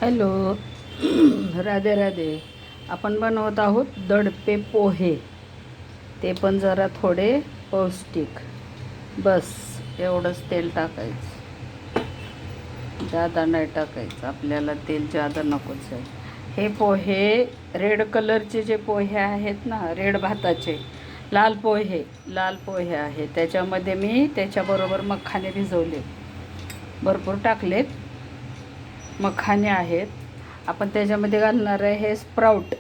Hello. Radhe Radhe. आपण बनवत आहोत दडपे पोहे, ते पण जरा थोडे पौष्टिक. बस एवढंच तेल टाकायचं, जादा नाही टाकायचं, आपल्याला तेल जादा नकोच आहे. हे पोहे रेड कलरचे जे पोहे आहेत ना, रेड भाताचे लाल पोहे आहे. त्याच्यामध्ये मी त्याच्याबरोबर मखाने भिजवले, भरपूर टाकलेत. मखाने आहेत. आपण त्याच्यामध्ये घालणार आहे हे स्प्राऊट,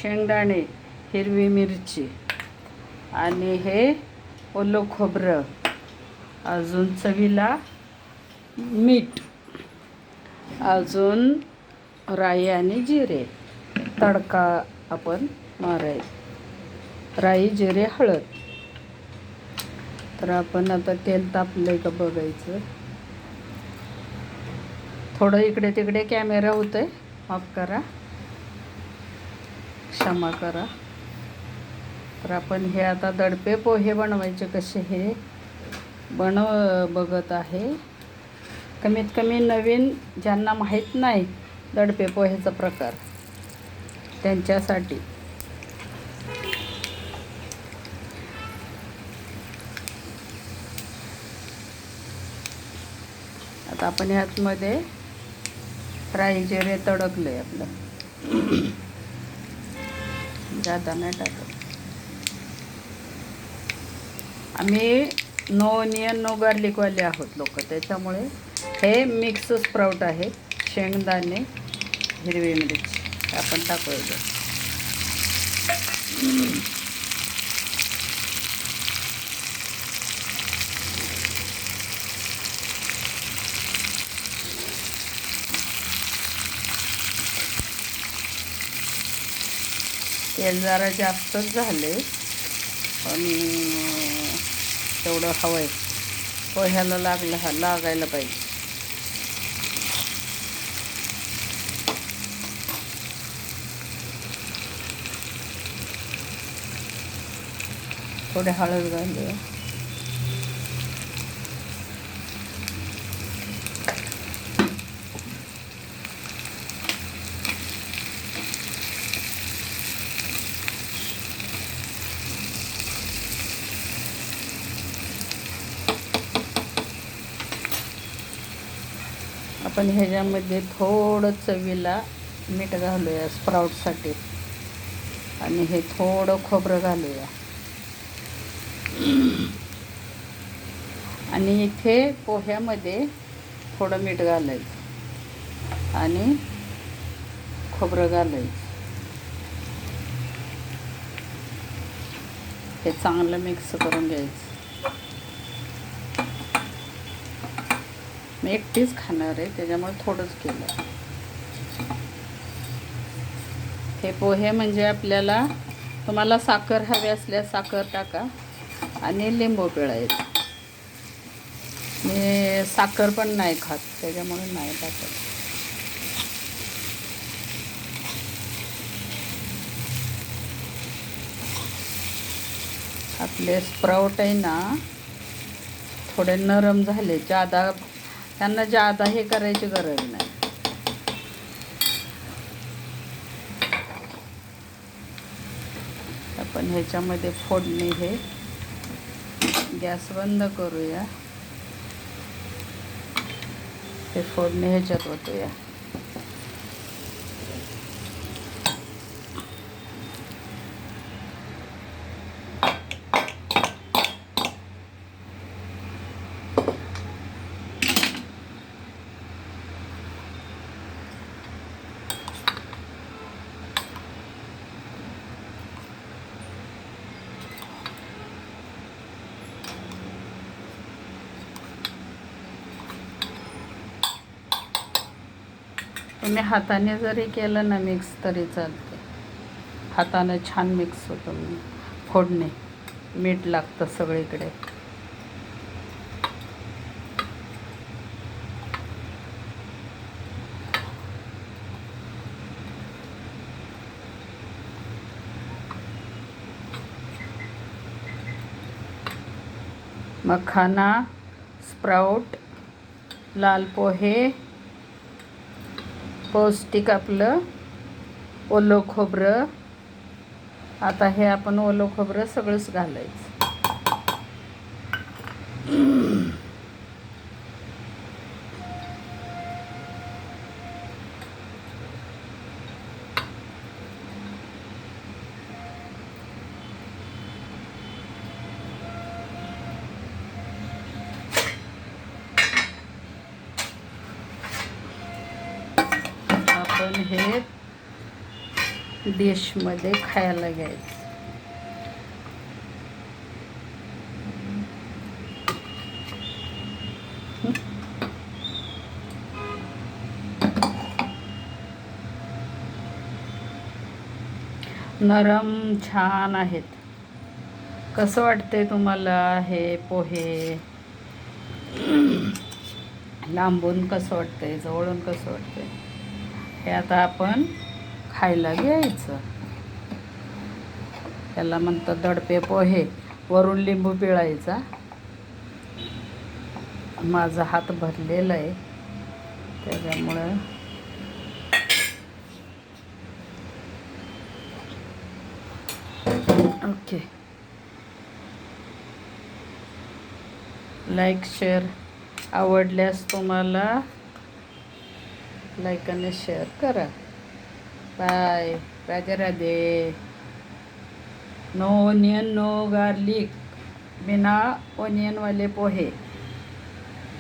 शेंगदाणे, हिरवी मिरची आणि हे ओलं खोबरं, अजून चवीला मीठ, अजून राई आणि जिरे. तडका आपण मारायचा, राई, जिरे, हळद. तर आपण आता तेल तापलंय का बघायचं. थोडं इकडे तिकडे कॅमेरा होतंय, माफ करा, क्षमा करा. तर आपण हे आता दडपे पोहे बनवायचे कसे हे बघत आहे. कमीत कमी नवीन ज्यांना माहीत नाही दडपे पोहेचा प्रकार, त्यांच्यासाठी. आता आपण ह्यातमध्ये राई जिरे तडकले आपलं, जादा नाही टाकत. आम्ही नो ऑनियन नो गार्लिकवाले आहोत लोक, त्याच्यामुळे हे मिक्स स्प्राऊट आहे. शेंगदाणे, हिरवी मिरची आपण टाकूया. तेल जरा जास्तच झाले, पण तेवढं हवं आहे, पोह्याला लागायला पाहिजे. थोडे हळद घालूया. आपण ह्याच्यामध्ये थोडं चवीला मीठ घालूया स्प्राऊटसाठी, आणि हे थोडं खोबरं घालूया. आणि इथे पोह्यामध्ये थोडं मीठ घालायचं आणि खोबरं घालायचं. हे चांगलं मिक्स करून घ्यायचं. मी एकटीच खाणार आहे, त्याच्यामुळे थोडंच केलं. हे पोहे म्हणजे आपल्याला, तुम्हाला साखर हवी असल्यास साखर टाका आणि लिंबू पिळायचं. मी साखर पण नाही खात, त्याच्यामुळे नाही टाकत. आपले स्प्राऊट आहे ना, थोडे नरम झाले, त्यांना जादा हे करायची गरज नाही. आपण ह्याच्यामध्ये फोडणी, हे गॅस बंद करूया. हे फोडणी ह्याच्यात ओतूया. तुम्ही हाताने जरी केलं ना मिक्स तरी चालते. हाताने छान मिक्स होतं. फोडणी, मीठ लागतं सगळीकडे. मखाना, स्प्राऊट, लाल पोहे, पौष्टिक आपलं ओलं खोबरं. आता हे आपण ओलं खोबरं सगळंच घालायचं. आपण हे डिशमध्ये खायला घ्यायचं. नरम छान आहेत. कसं वाटतंय तुम्हाला हे पोहे? लांबून कसं वाटतंय, जवळून कसं वाटतंय? हे आता आपण खायला घ्यायचं. त्याला म्हणतात दडपे पोहे. वरून लिंबू पिळायचा. माझा हात भरलेला आहे त्याच्यामुळं ओके. लाईक शेअर आवडल्यास तुम्हाला लाईक आणि शेअर करा. Bye. Radhe Radhe. No onion no garlic, बिना ओनियन वाले पोहे.